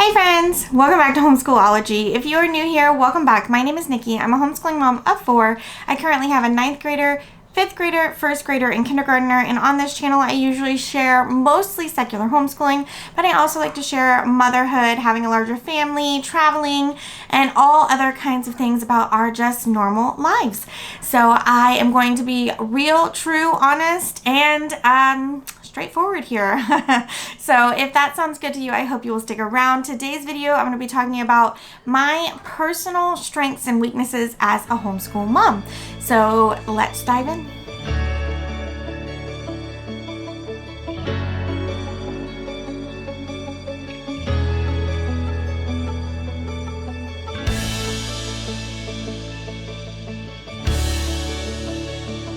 Hey friends, welcome back to Homeschool-ology. If you are new here, welcome back. My name is Nikki. I'm a homeschooling mom of 4. I currently have a 9th grader, 5th grader, 1st grader, and kindergartner, and on this channel I usually share mostly secular homeschooling, but I also like to share motherhood, having a larger family, traveling, and all other kinds of things about our just normal lives. So I am going to be real, true, honest, and straightforward here. So if that sounds good to you, I hope you will stick around. Today's video, I'm going to be talking about my personal strengths and weaknesses as a homeschool mom. So let's dive in.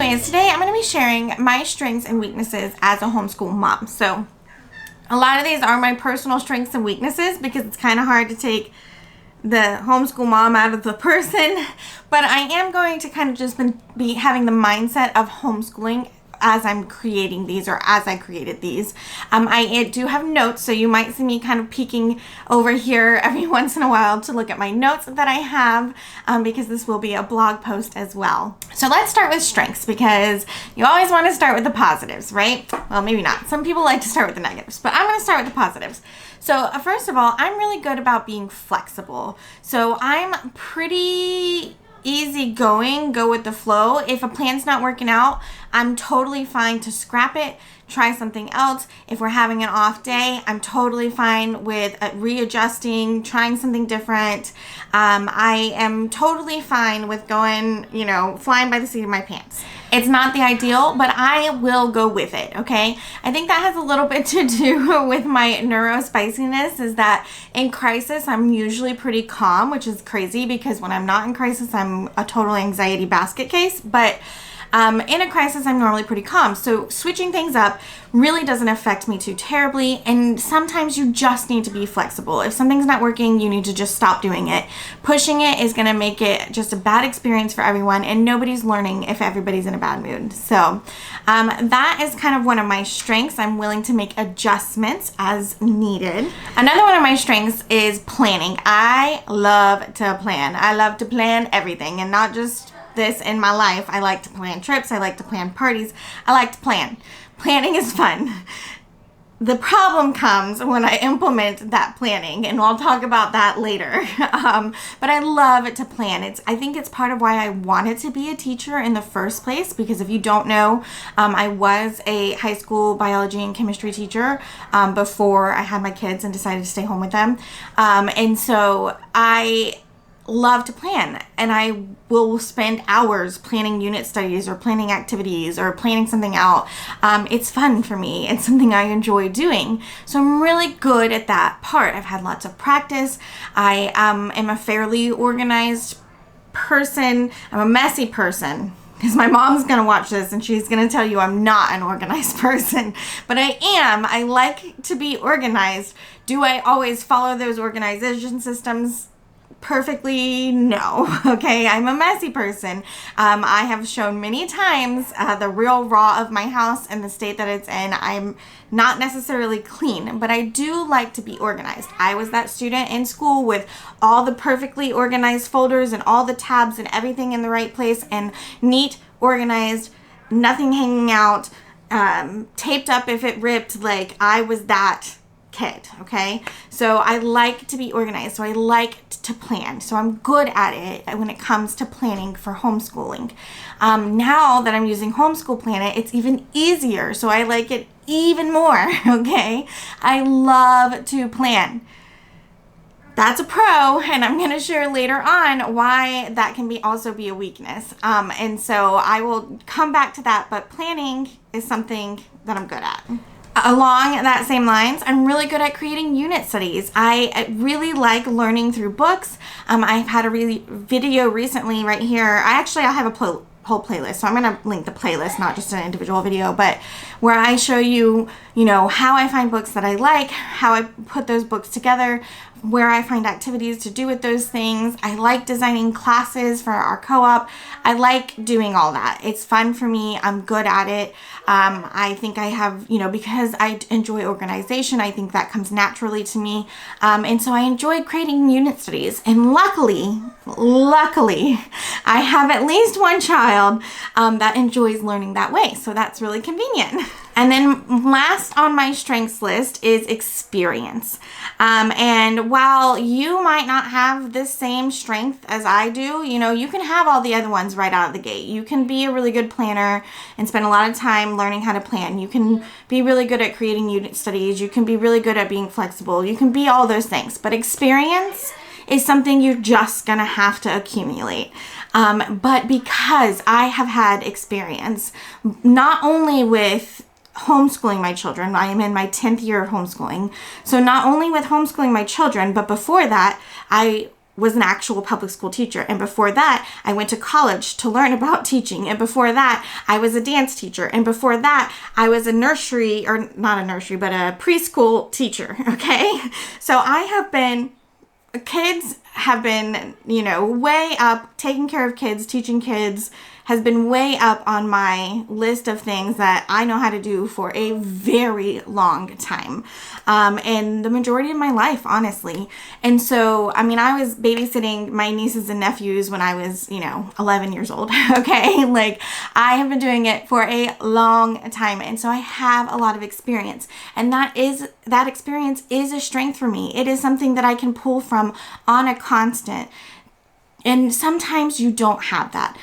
Anyways, today I'm going to be sharing my strengths and weaknesses as a homeschool mom. So a lot of these are my personal strengths and weaknesses because it's kind of hard to take the homeschool mom out of the person, but I am going to kind of just be having the mindset of homeschooling as I'm creating these, or as I created these. I do have notes, so you might see me kind of peeking over here every once in a while to look at my notes that I have, because this will be a blog post as well. So let's start with strengths, because you always want to start with the positives, right? Well, maybe not. Some people like to start with the negatives, but I'm going to start with the positives. So first of all, I'm really good about being flexible. So I'm pretty easygoing, go with the flow. If a plan's not working out, I'm totally fine to scrap it, try something else. If we're having an off day, I'm totally fine with readjusting, trying something different. I am totally fine with going, flying by the seat of my pants. It's not the ideal, but I will go with it, okay? I think that has a little bit to do with my neurospiciness, is that in crisis, I'm usually pretty calm, which is crazy because when I'm not in crisis, I'm a total anxiety basket case, but in a crisis, I'm normally pretty calm. So switching things up really doesn't affect me too terribly. And sometimes you just need to be flexible. If something's not working, you need to just stop doing it. Pushing it is going to make it just a bad experience for everyone, and nobody's learning if everybody's in a bad mood. So that is kind of one of my strengths. I'm willing to make adjustments as needed. Another one of my strengths is planning. I love to plan. I love to plan everything, and not just this in my life. I like to plan trips. I like to plan parties. I like to plan. Planning is fun. The problem comes when I implement that planning, and I'll talk about that later. But I love to plan. I think it's part of why I wanted to be a teacher in the first place, because if you don't know, I was a high school biology and chemistry teacher before I had my kids and decided to stay home with them. And so I love to plan, and I will spend hours planning unit studies or planning activities or planning something out. It's fun for me. It's something I enjoy doing. So I'm really good at that part. I've had lots of practice. I am a fairly organized person. I'm a messy person, because my mom's going to watch this and she's going to tell you I'm not an organized person. But I am. I like to be organized. Do I always follow those organization systems perfectly? No. Okay, I'm a messy person. I have shown many times the real raw of my house and the state that it's in. I'm not necessarily clean, but I do like to be organized. I was that student in school with all the perfectly organized folders and all the tabs and everything in the right place, and neat, organized, nothing hanging out, taped up if it ripped. Like, I was that kid, okay? So I like to be organized. So I like to plan. So I'm good at it when it comes to planning for homeschooling. Now that I'm using Homeschool Planet, it's even easier. So I like it even more, okay? I love to plan. That's a pro, and I'm going to share later on why that can also be a weakness. And so I will come back to that, but planning is something that I'm good at. Along that same lines, I'm really good at creating unit studies. I really like learning through books. I've had a video recently right here. I have a whole playlist. So I'm going to link the playlist, not just an individual video, but where I show you, you know, how I find books that I like, how I put those books together, where I find activities to do with those things. I like designing classes for our co-op. I like doing all that. It's fun for me. I'm good at it. I think I have, you know, because I enjoy organization, I think that comes naturally to me. And so I enjoy creating unit studies. And luckily, I have at least one child that enjoys learning that way. So that's really convenient. And then last on my strengths list is experience. And while you might not have the same strength as I do, you know, you can have all the other ones right out of the gate. You can be a really good planner and spend a lot of time learning how to plan. You can be really good at creating unit studies. You can be really good at being flexible. You can be all those things. But experience is something you're just gonna have to accumulate. But because I have had experience, not only with homeschooling my children. I am in my 10th year of homeschooling. So not only with homeschooling my children, but before that, I was an actual public school teacher. And before that, I went to college to learn about teaching. And before that, I was a dance teacher. And before that, I was a nursery, or not a nursery, but a preschool teacher. Okay. So kids have been, you know, way up. Taking care of kids, teaching kids has been way up on my list of things that I know how to do for a very long time. And the majority of my life, honestly. And so, I mean, I was babysitting my nieces and nephews when I was, you know, 11 years old. Okay. Like, I have been doing it for a long time. And so I have a lot of experience, and that experience is a strength for me. It is something that I can pull from on a constant. And sometimes you don't have that.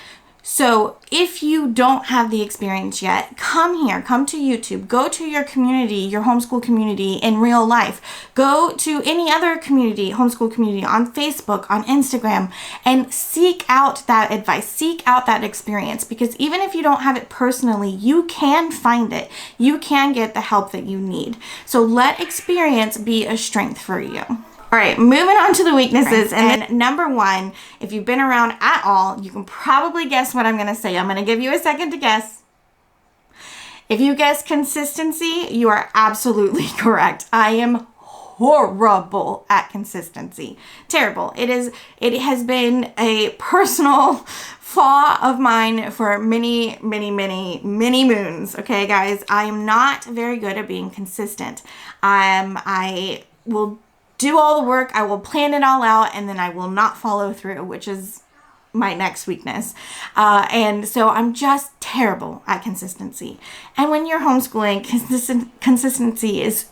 So if you don't have the experience yet, come here, come to YouTube, go to your community, your homeschool community in real life, go to any other community, homeschool community on Facebook, on Instagram, and seek out that advice, seek out that experience, because even if you don't have it personally, you can find it. You can get the help that you need. So let experience be a strength for you. All right, moving on to the weaknesses. And number one, if you've been around at all, you can probably guess what I'm going to say. I'm going to give you a second to guess. If you guess consistency, you are absolutely correct. I am horrible at consistency. Terrible. It has been a personal flaw of mine for many moons. Okay, guys, I am not very good at being consistent. I will do all the work, I will plan it all out, and then I will not follow through, which is my next weakness. And so I'm just terrible at consistency. And when you're homeschooling, consistency is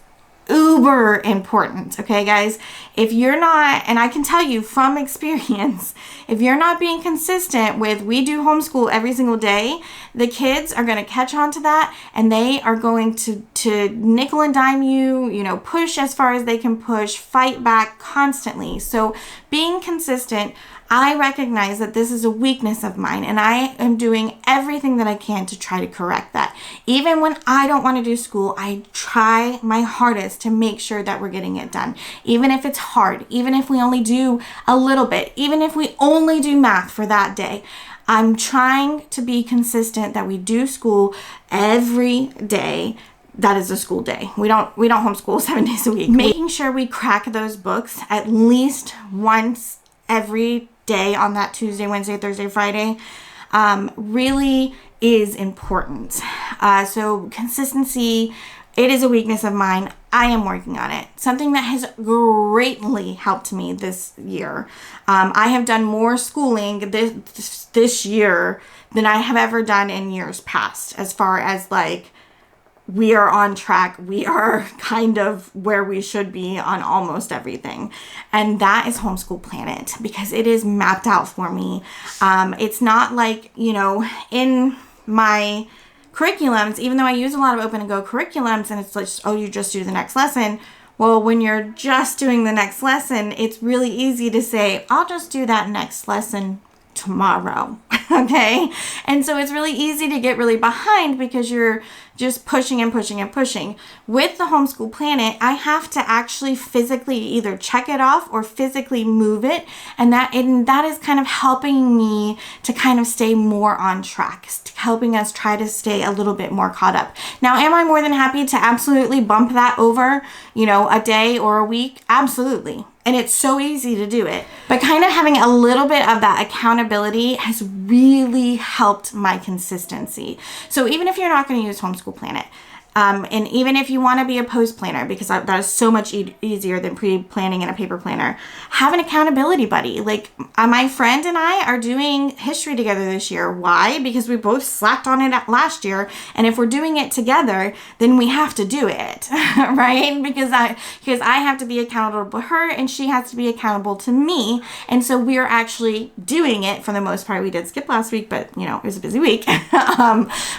uber important. Okay, guys, if you're not, and I can tell you from experience, if you're not being consistent with, we do homeschool every single day, the kids are going to catch on to that, and they are going to nickel and dime you, you know, push as far as they can push, fight back constantly. So being consistent, I recognize that this is a weakness of mine, and I am doing everything that I can to try to correct that. Even when I don't want to do school, I try my hardest to make sure that we're getting it done. Even if it's hard, even if we only do a little bit, even if we only do math for that day, I'm trying to be consistent that we do school every day. That is a school day. We don't homeschool 7 days a week. Making sure we crack those books at least once every day on that Tuesday, Wednesday, Thursday, Friday really is important. So consistency, it is a weakness of mine. I am working on it. Something that has greatly helped me this year. I have done more schooling this year than I have ever done in years past, as far as like, we are on track. We are kind of where we should be on almost everything. And that is Homeschool Planet, because it is mapped out for me. It's not like, you know, in my curriculums, even though I use a lot of Open and Go curriculums, and it's like, oh, you just do the next lesson. Well, when you're just doing the next lesson, it's really easy to say, I'll just do that next lesson tomorrow. Okay. And so it's really easy to get really behind because you're just pushing and pushing and pushing. With the Homeschool Planet, I have to actually physically either check it off or physically move it, and that is kind of helping me to kind of stay more on track, helping us try to stay a little bit more caught up. Now, am I more than happy to absolutely bump that over, a day or a week? Absolutely. And it's so easy to do it. But kind of having a little bit of that accountability has really helped my consistency. So even if you're not going to use Homeschool Planet, and even if you want to be a post planner, because that is so much easier than pre-planning in a paper planner, have an accountability buddy. Like my friend and I are doing history together this year. Why? Because we both slacked on it last year. And if we're doing it together, then we have to do it, right? Because I have to be accountable to her and she has to be accountable to me. And so we're actually doing it for the most part. We did skip last week, but it was a busy week.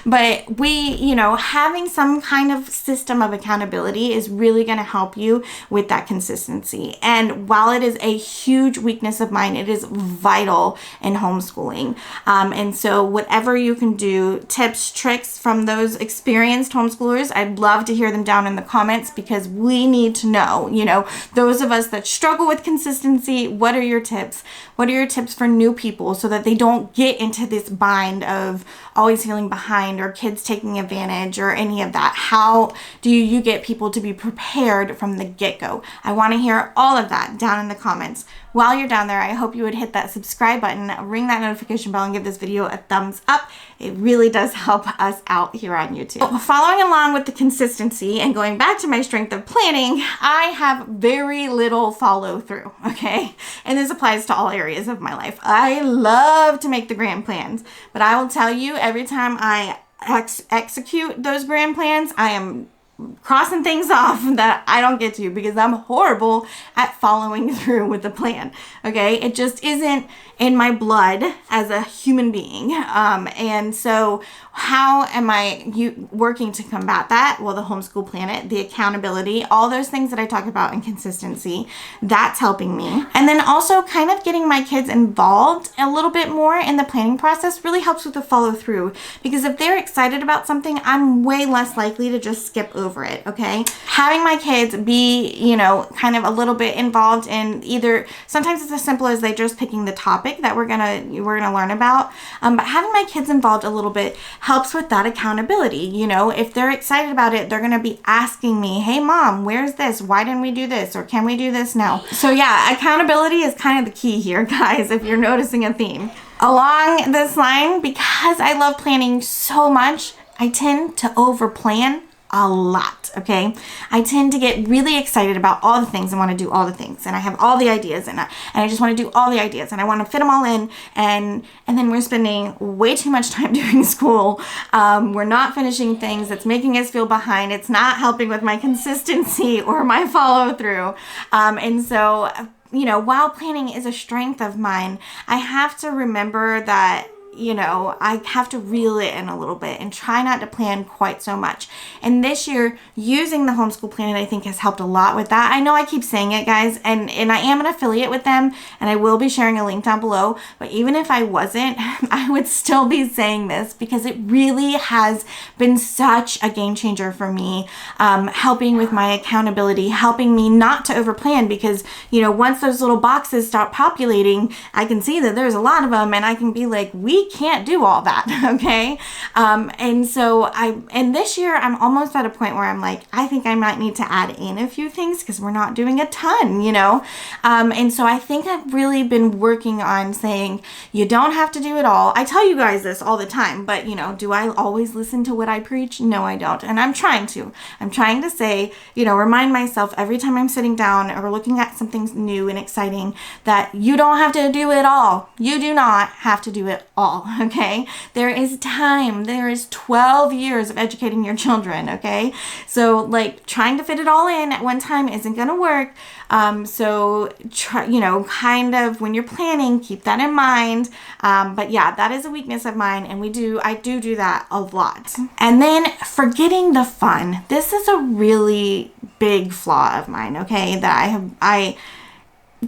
But we, having some kind of system of accountability is really going to help you with that consistency. And while it is a huge weakness of mine, it is vital in homeschooling. And so whatever you can do, tips, tricks from those experienced homeschoolers, I'd love to hear them down in the comments, because we need to know, those of us that struggle with consistency, what are your tips? What are your tips for new people so that they don't get into this bind of always feeling behind or kids taking advantage or any of that? How do you get people to be prepared from the get-go? I want to hear all of that down in the comments. While you're down there, I hope you would hit that subscribe button, ring that notification bell, and give this video a thumbs up. It really does help us out here on YouTube. So, following along with the consistency and going back to my strength of planning, I have very little follow through, okay? And this applies to all areas of my life. I love to make the grand plans, but I will tell you, every time I execute those grand plans, I am crossing things off that I don't get to, because I'm horrible at following through with the plan. Okay, it just isn't in my blood as a human being. And so how am I working to combat that? Well, the Homeschool Planet, the accountability, all those things that I talk about in consistency, that's helping me. And then also kind of getting my kids involved a little bit more in the planning process really helps with the follow through, because if they're excited about something, I'm way less likely to just skip over it. Okay, having my kids be, kind of a little bit involved in either, sometimes it's as simple as they just picking the topic that we're gonna learn about, but having my kids involved a little bit helps with that accountability. If they're excited about it, they're gonna be asking me, hey mom, where's this? Why didn't we do this? Or can we do this now? So yeah, accountability is kind of the key here, guys, if you're noticing a theme. Along this line, because I love planning so much, I tend to over plan a lot, okay? I tend to get really excited about all the things. I want to do all the things, and I have all the ideas, and I just want to do all the ideas, and I want to fit them all in, and then we're spending way too much time during school. We're not finishing things. It's making us feel behind. It's not helping with my consistency or my follow through. And so, while planning is a strength of mine, I have to remember that I have to reel it in a little bit and try not to plan quite so much. And this year, using the Homeschool Planet, I think, has helped a lot with that. I know I keep saying it, guys, and I am an affiliate with them, and I will be sharing a link down below. But even if I wasn't, I would still be saying this, because it really has been such a game changer for me, helping with my accountability, helping me not to overplan, because, once those little boxes start populating, I can see that there's a lot of them, and I can be like, we can't do all that, okay? And so this year I'm almost at a point where I'm like, I think I might need to add in a few things, because we're not doing a ton, and so I think I've really been working on saying, you don't have to do it all. I tell you guys this all the time, but do I always listen to what I preach? No, I don't. And I'm trying to say, remind myself every time I'm sitting down or looking at something new and exciting, that you don't have to do it all. You do not have to do it all. Okay, there is time. There is 12 years of educating your children. Okay, so trying to fit it all in at one time isn't going to work. So try, kind of when you're planning, keep that in mind. But yeah, that is a weakness of mine, and I do that a lot. And then forgetting the fun. This is a really big flaw of mine. Okay, that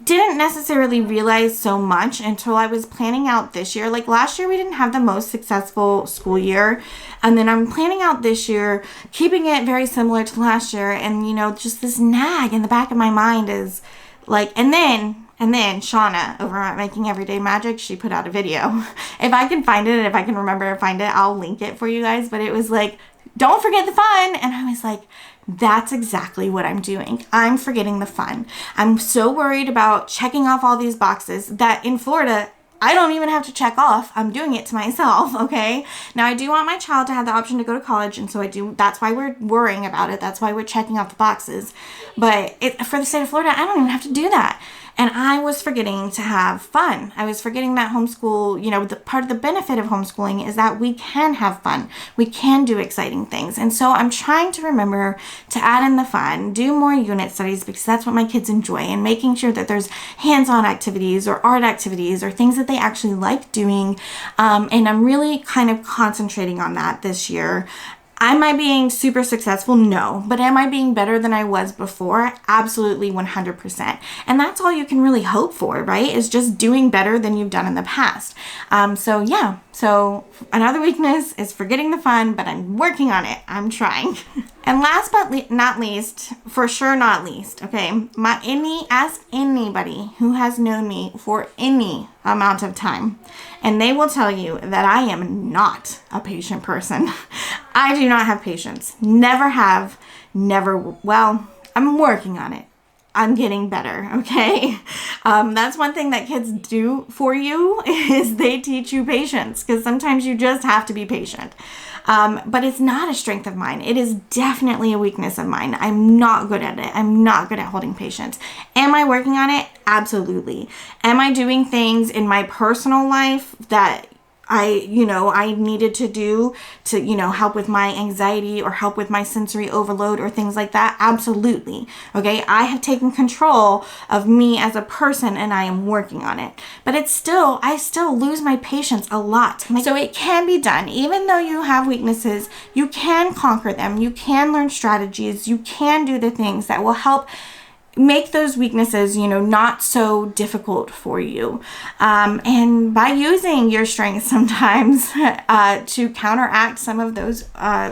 didn't necessarily realize so much until I was planning out this year. Like last year, we didn't have the most successful school year. And then I'm planning out this year, keeping it very similar to last year. And, you know, just this nag in the back of my mind is like, and then Shauna over at Making Everyday Magic, she put out a video. If I can find it, if I can remember to find it, I'll link it for you guys. But it was like, don't forget the fun. And I was like, that's exactly what I'm doing. I'm forgetting the fun. I'm so worried about checking off all these boxes that in Florida, I don't even have to check off. I'm doing it to myself, okay? Now, I do want my child to have the option to go to college, and so I do. That's why we're worrying about it. That's why we're checking off the boxes. But for the state of Florida, I don't even have to do that. And I was forgetting to have fun. I was forgetting that homeschool, you know, the part of the benefit of homeschooling is that we can have fun. We can do exciting things. And so I'm trying to remember to add in the fun, do more unit studies because that's what my kids enjoy, and making sure that there's hands-on activities or art activities or things that they actually like doing. And I'm really kind of concentrating on that this year. Am I being super successful? No. But am I being better than I was before? Absolutely, 100%. And that's all you can really hope for, right? Is just doing better than you've done in the past. So yeah. So another weakness is forgetting the fun, but I'm working on it. I'm trying. And last but not least, for sure not least, okay, ask anybody who has known me for any amount of time, and they will tell you that I am not a patient person. I do not have patience. Never have, never, well, I'm working on it. I'm getting better, okay? That's one thing that kids do for you is they teach you patience, because sometimes you just have to be patient. But it's not a strength of mine. It is definitely a weakness of mine. I'm not good at it. I'm not good at holding patience. Am I working on it? Absolutely. Am I doing things in my personal life that I needed to do to, help with my anxiety or help with my sensory overload or things like that? Absolutely. Okay. I have taken control of me as a person and I am working on it, but I still lose my patience a lot. So it can be done. Even though you have weaknesses, you can conquer them. You can learn strategies. You can do the things that will help make those weaknesses, not so difficult for you. And by using your strengths sometimes to counteract some of those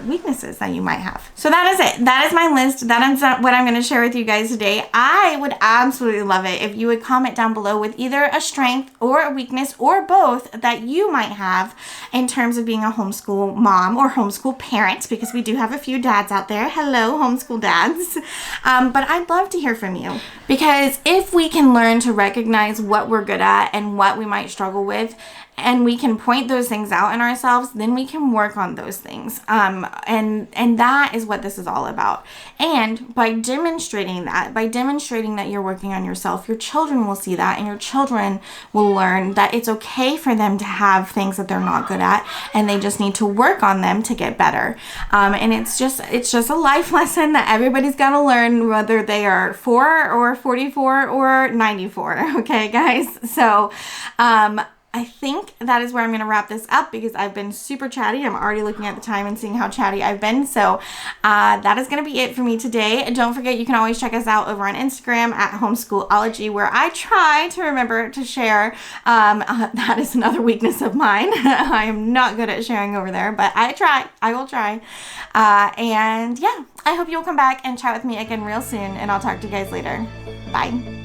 weaknesses that you might have. So that is it. That is my list. That is what I'm going to share with you guys today. I would absolutely love it if you would comment down below with either a strength or a weakness or both that you might have in terms of being a homeschool mom or homeschool parent, because we do have a few dads out there. Hello, homeschool dads. But I'd love to hear from you, because if we can learn to recognize what we're good at and what we might struggle with, and we can point those things out in ourselves, then we can work on those things. And that is what this is all about. And by demonstrating that you're working on yourself, your children will see that, and your children will learn that it's okay for them to have things that they're not good at, and they just need to work on them to get better. And it's just a life lesson that everybody's got to learn, whether they are 4 or 44 or 94. Okay, guys? So, I think that is where I'm going to wrap this up, because I've been super chatty. I'm already looking at the time and seeing how chatty I've been. So that is going to be it for me today. Don't forget, you can always check us out over on Instagram at Homeschool-ology, where I try to remember to share. That is another weakness of mine. I am not good at sharing over there, but I will try. And yeah, I hope you'll come back and chat with me again real soon, and I'll talk to you guys later. Bye.